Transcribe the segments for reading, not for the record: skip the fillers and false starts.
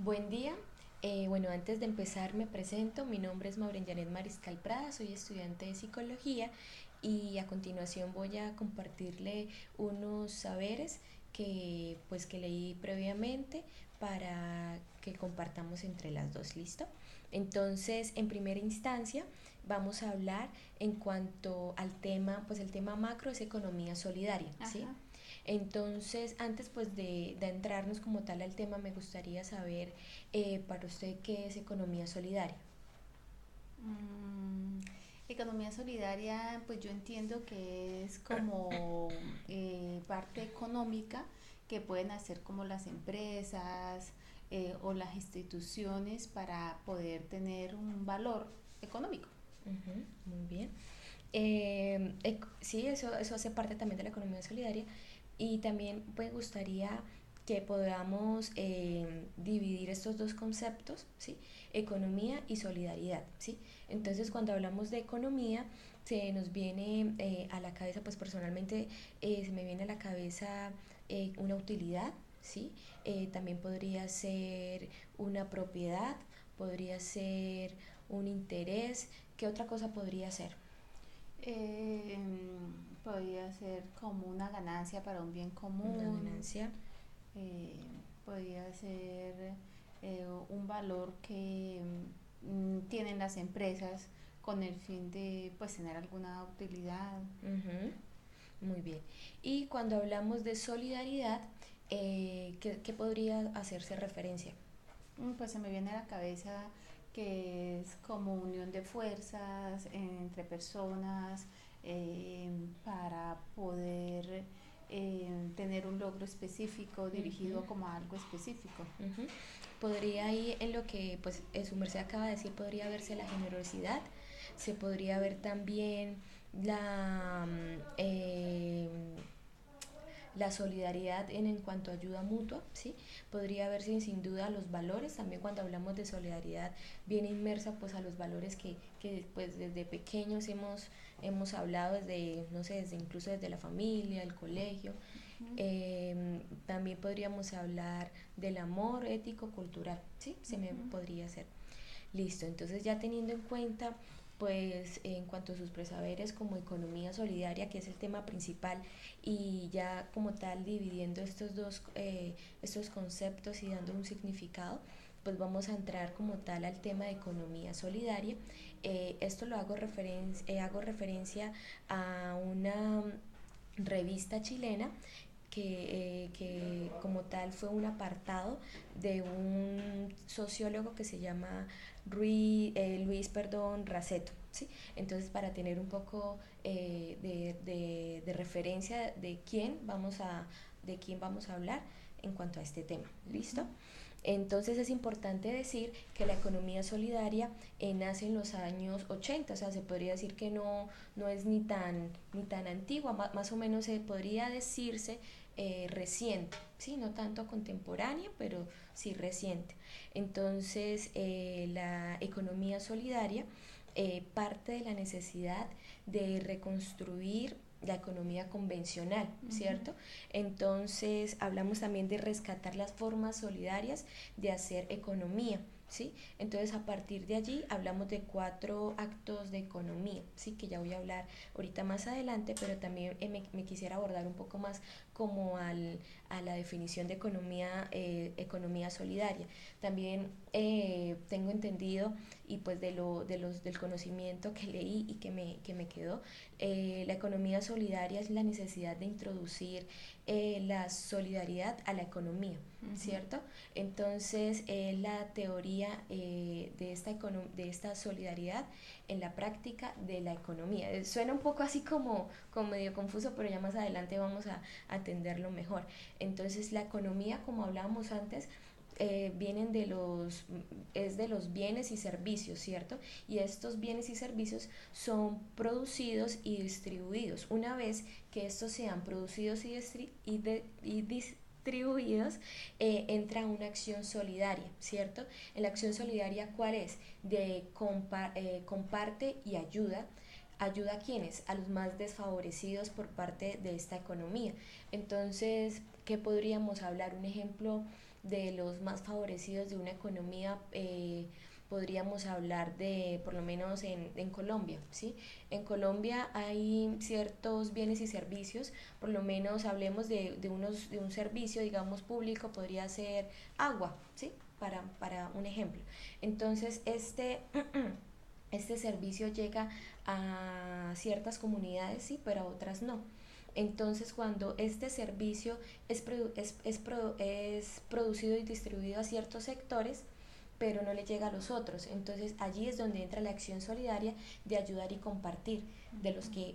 Buen día. Bueno, antes de empezar me presento. Mi nombre es Maureen Janet Mariscal Prada, soy estudiante de psicología y a continuación voy a compartirle unos saberes que leí previamente para que compartamos entre las dos. ¿Listo? Entonces, en primera instancia, vamos a hablar en cuanto al tema, pues el tema macro es economía solidaria, ¿sí? Ajá. Entonces, antes pues de entrarnos como tal al tema, me gustaría saber para usted qué es economía solidaria. Mm, Economía solidaria, pues yo entiendo que es como parte económica que pueden hacer como las empresas o las instituciones para poder tener un valor económico. Ujú, muy bien. Sí, eso hace parte también de la economía solidaria y también me gustaría que podamos dividir estos dos conceptos, ¿sí? Economía y solidaridad, ¿sí? Entonces, cuando hablamos de economía, se nos viene a la cabeza, pues personalmente se me viene a la cabeza una utilidad, ¿sí? También podría ser una propiedad, podría ser un interés. ¿Qué otra cosa podría ser? Eh, Podría ser como una ganancia para un bien Una común, ganancia. eh, podría ser un valor que tienen las empresas con el fin de pues tener alguna utilidad. Ujú, muy bien. Y cuando hablamos de solidaridad, ¿qué podría hacerse referencia? Pues se me viene a la cabeza que es como unión de fuerzas entre personas para poder tener un logro específico Ujú, dirigido como a algo específico. ujú. Podría ahí en lo que pues su merced acaba de decir, podría verse la generosidad, se podría ver también la solidaridad en cuanto a ayuda mutua, ¿sí? Podría verse sin duda los valores, también cuando hablamos de solidaridad viene inmersa pues a los valores que pues desde pequeños hemos hablado desde, no sé, desde incluso desde la familia, el colegio. Ujú, También podríamos hablar del amor ético cultural, ¿sí? Se me ujú. podría hacer. Listo, entonces ya teniendo en cuenta, pues en cuanto a sus presaberes como economía solidaria, que es el tema principal, y ya como tal dividiendo estos conceptos y dando un significado, pues vamos a entrar como tal al tema de economía solidaria. Esto lo hago referencia a una revista chilena que como tal fue un apartado de un sociólogo que se llama Luis Raceto. ¿Sí? Entonces, para tener un poco de referencia de quién vamos a hablar en cuanto a este tema. ¿Listo? Entonces es importante decir que la economía solidaria nace en los años 80, o sea, se podría decir que no es ni tan antigua, más o menos se podría decirse reciente, ¿sí? No tanto contemporánea, pero sí reciente. Entonces, la economía solidaria parte de la necesidad de reconstruir la economía convencional, Ujú. ¿cierto? Entonces, hablamos también de rescatar las formas solidarias de hacer economía, ¿sí? Entonces, a partir de allí hablamos de 4 actos de economía, ¿sí? Que ya voy a hablar ahorita más adelante, pero también me quisiera abordar un poco más como a la definición de economía solidaria. También tengo entendido y pues del conocimiento que leí y que me quedó, la economía solidaria es la necesidad de introducir la solidaridad a la economía, Ujú. ¿cierto? Entonces, la teoría de esta solidaridad en la práctica de la economía. Suena un poco así como medio confuso, pero ya más adelante vamos a atenderlo mejor. Entonces, la economía, como hablábamos antes, vienen es de los bienes y servicios, ¿cierto? Y estos bienes y servicios son producidos y distribuidos. Una vez que estos sean producidos y distribuidos, entra una acción solidaria, ¿cierto? En la acción solidaria, ¿cuál es? De comparte y ayuda. ¿Ayuda a quiénes? A los más desfavorecidos por parte de esta economía. Entonces, ¿qué podríamos hablar? Un ejemplo de los más favorecidos de una economía, podríamos hablar de, por lo menos en Colombia, ¿sí? En Colombia hay ciertos bienes y servicios, por lo menos hablemos de un servicio, digamos, público, podría ser agua, ¿sí? Para un ejemplo. Entonces, este servicio llega a ciertas comunidades, sí, pero a otras no. Entonces, cuando este servicio es producido y distribuido a ciertos sectores, pero no le llega a los otros. Entonces, allí es donde entra la acción solidaria de ayudar y compartir de los que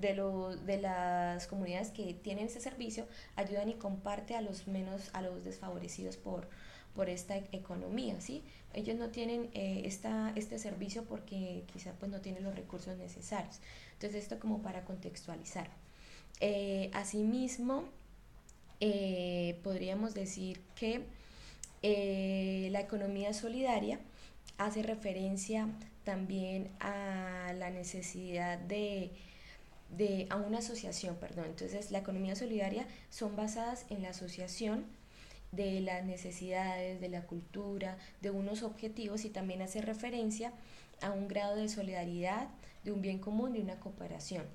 de las comunidades que tienen ese servicio, ayudan y comparte a los menos, a los desfavorecidos por esta economía, ¿sí? Ellos no tienen este servicio porque quizá pues no tienen los recursos necesarios. Entonces, esto como para contextualizar. Asimismo, podríamos decir que la economía solidaria hace referencia también a la necesidad a una asociación, perdón. Entonces, la economía solidaria son basadas en la asociación de las necesidades, de la cultura, de unos objetivos, y también hace referencia a un grado de solidaridad, de un bien común, de una cooperación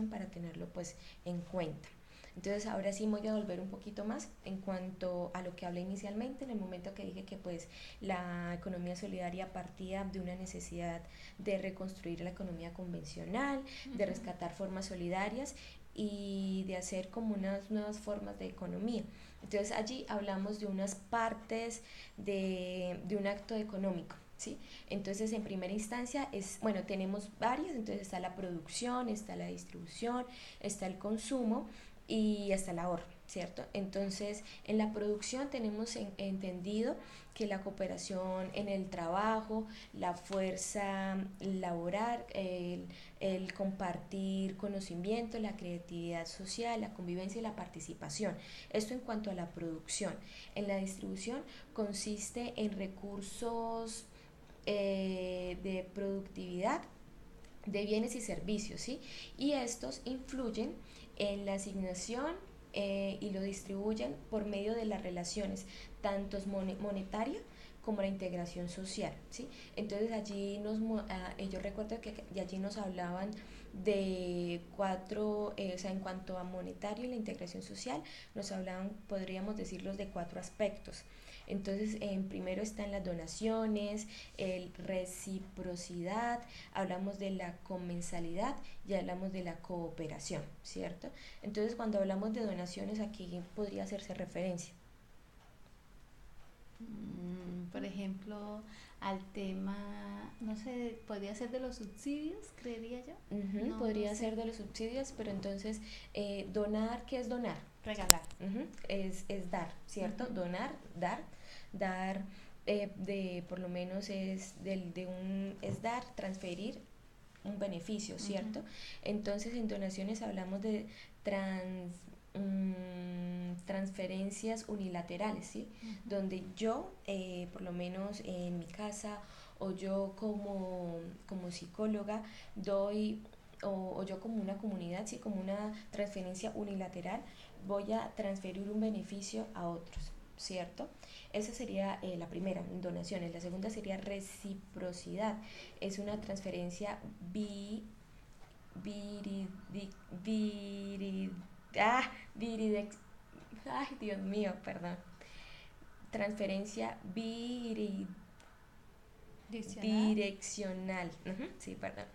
para tenerlo pues en cuenta. Entonces ahora sí voy a volver un poquito más en cuanto a lo que hablé inicialmente, en el momento que dije que pues la economía solidaria partía de una necesidad de reconstruir la economía convencional, de rescatar formas solidarias y de hacer como unas nuevas formas de economía. Entonces allí hablamos de unas partes de un acto económico, ¿sí? Entonces en primera instancia bueno, tenemos varias, entonces está la producción, está la distribución, está el consumo y hasta el ahorro, ¿cierto? Entonces, en la producción tenemos entendido que la cooperación en el trabajo, la fuerza laboral, el compartir conocimiento, la creatividad social, la convivencia y la participación. Esto en cuanto a la producción. En la distribución consiste en recursos de productividad de bienes y servicios, ¿sí? Y estos influyen en la asignación y lo distribuyen por medio de las relaciones, tanto monetaria como la integración social, ¿sí? Entonces allí yo recuerdo que allí nos hablaban de cuatro, o sea, en cuanto a monetario y la integración social, nos hablaban, podríamos decirlos, de cuatro aspectos. Entonces, en primero están las donaciones, el reciprocidad, hablamos de la comensalidad y hablamos de la cooperación, ¿cierto? Entonces, cuando hablamos de donaciones, ¿a qué podría hacerse referencia? Por ejemplo, al tema, no sé, podría ser de los subsidios, creería yo. No Podría sé. ser de los subsidios, pero entonces, donar, ¿qué es donar? Regalar. Es dar, ¿cierto? Ujú. Dar, por lo menos es dar, transferir un beneficio, ¿cierto? Ujú. Entonces, en donaciones hablamos de transferencias unilaterales, ¿sí? Ujú. Donde yo, por lo menos en mi casa, o yo como psicóloga, doy, o yo como una comunidad, sí, como una transferencia unilateral, voy a transferir un beneficio a otros, ¿cierto? Esa sería la primera, donaciones. La segunda sería reciprocidad. Es una transferencia viridi, viridi, ah, viridex, ay, Dios mío, perdón. Transferencia Diccionar. direccional. Sí, perdón.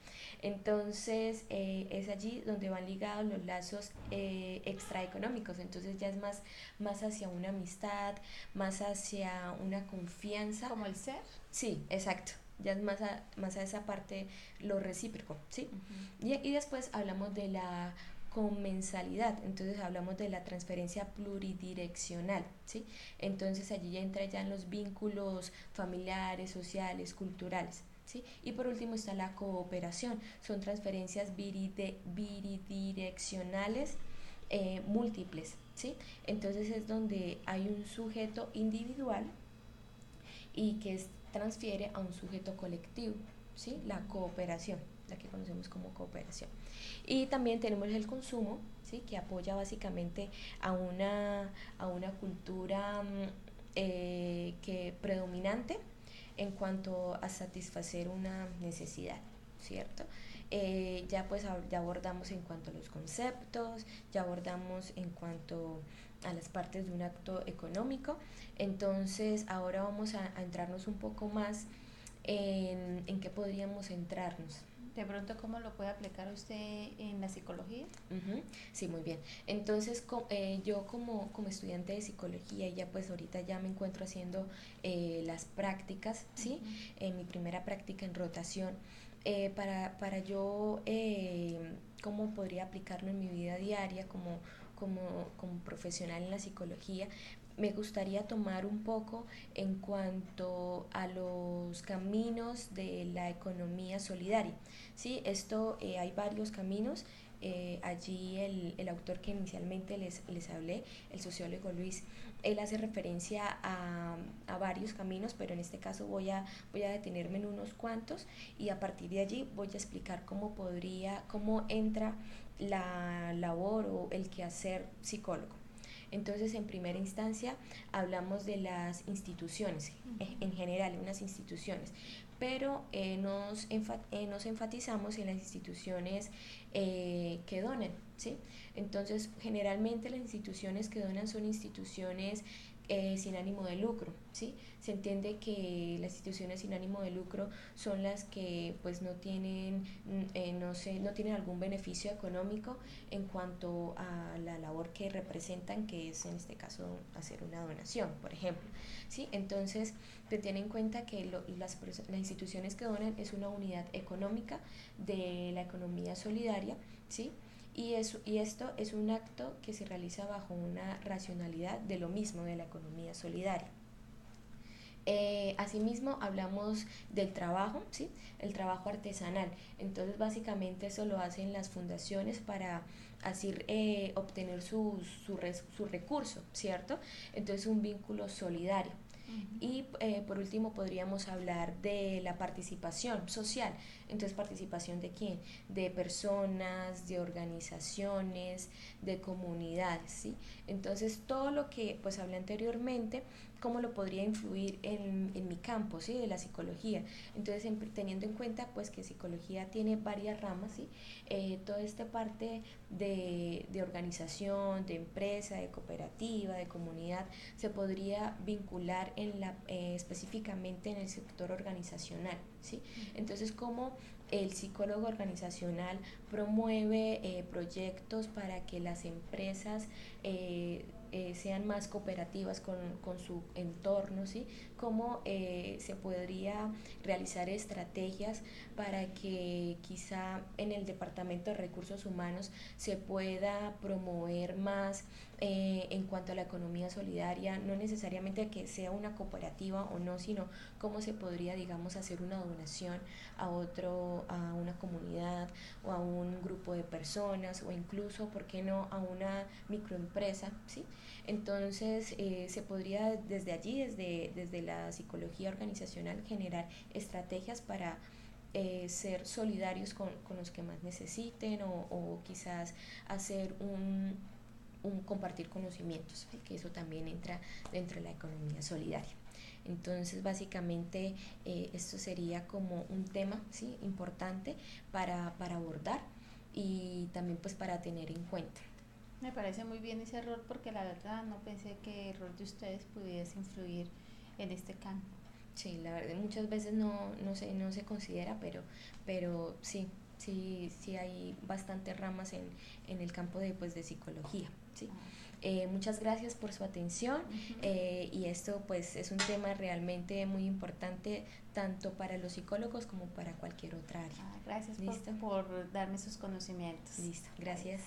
Entonces, es allí donde van ligados los lazos extraeconómicos. Entonces ya es más hacia una amistad, más hacia una confianza. Como el ser. Sí, exacto. Ya es más a esa parte lo recíproco, ¿sí? Ujú. Y después hablamos de la comensalidad, entonces hablamos de la transferencia pluridireccional, ¿sí? Entonces allí ya entra ya en los vínculos familiares, sociales, culturales, ¿sí? Y por último está la cooperación, son transferencias bidireccionales múltiples, ¿sí? Entonces es donde hay un sujeto individual y que transfiere a un sujeto colectivo, ¿sí? La cooperación, la que conocemos como cooperación. Y también tenemos el consumo, ¿sí? Que apoya básicamente a una cultura que predominante en cuanto a satisfacer una necesidad, ¿cierto? Ya pues ya abordamos en cuanto a los conceptos, ya abordamos en cuanto a las partes de un acto económico. Entonces ahora vamos a entrarnos un poco más en qué podríamos centrarnos. De pronto, ¿cómo lo puede aplicar usted en la psicología? Sí, muy bien. Entonces, yo como estudiante de psicología, ya pues ahorita ya me encuentro haciendo las prácticas, ¿sí? Mi primera práctica en rotación, para yo, cómo podría aplicarlo en mi vida diaria como profesional en la psicología. Me gustaría tomar un poco en cuanto a los caminos de la economía solidaria. Sí, esto, hay varios caminos. Allí el autor que inicialmente les hablé, el sociólogo Luis, él hace referencia a varios caminos, pero en este caso voy a detenerme en unos cuantos, y a partir de allí voy a explicar cómo entra la labor o el quehacer psicólogo. Entonces, en primera instancia, hablamos de las instituciones, en general, unas instituciones, pero nos enfatizamos en las instituciones que donan, ¿sí? Entonces, generalmente las instituciones que donan son instituciones sin ánimo de lucro, ¿sí? Se entiende que las instituciones sin ánimo de lucro son las que pues no tienen, no tienen algún beneficio económico en cuanto a la labor que representan, que es en este caso hacer una donación, por ejemplo, ¿sí? Entonces, se tiene en cuenta que las instituciones que donan es una unidad económica de la economía solidaria, ¿sí? Y esto es un acto que se realiza bajo una racionalidad de lo mismo de la economía solidaria. Asimismo, hablamos del trabajo, ¿sí? El trabajo artesanal. Entonces, básicamente eso lo hacen las fundaciones para así obtener su recurso, ¿cierto? Entonces, un vínculo solidario. Y por último podríamos hablar de la participación social. Entonces, ¿participación de quién? De personas, de organizaciones, de comunidades, ¿sí? Entonces, todo lo que pues hablé anteriormente, cómo lo podría influir en mi campo, ¿sí? De la psicología. Entonces, teniendo en cuenta pues que psicología tiene varias ramas, ¿sí? Toda esta parte de organización, de empresa, de cooperativa, de comunidad, se podría vincular específicamente en el sector organizacional, ¿sí? Entonces, ¿cómo el psicólogo organizacional promueve proyectos para que las empresas sean más cooperativas con su entorno, ¿sí? Cómo se podría realizar estrategias para que quizá en el Departamento de Recursos Humanos se pueda promover más en cuanto a la economía solidaria, no necesariamente que sea una cooperativa o no, sino cómo se podría, digamos, hacer una donación a una comunidad o a un grupo de personas, o incluso, ¿por qué no?, a una microempresa, ¿sí? Entonces, se podría desde allí, desde la psicología organizacional, generar estrategias para ser solidarios con los que más necesiten, o quizás hacer un compartir conocimientos, ¿sí? Que eso también entra dentro de la economía solidaria. Entonces, básicamente, esto sería como un tema, ¿sí?, importante para abordar, y también pues para tener en cuenta. Me parece muy bien ese rol porque la verdad no pensé que el rol de ustedes pudiese influir en este campo. Sí, la verdad muchas veces no se considera, pero sí, sí hay bastantes ramas en el campo de psicología, ¿sí? Muchas gracias por su atención, y esto pues es un tema realmente muy importante tanto para los psicólogos como para cualquier otra área. Gracias ¿Listo? por darme sus conocimientos. Listo, gracias.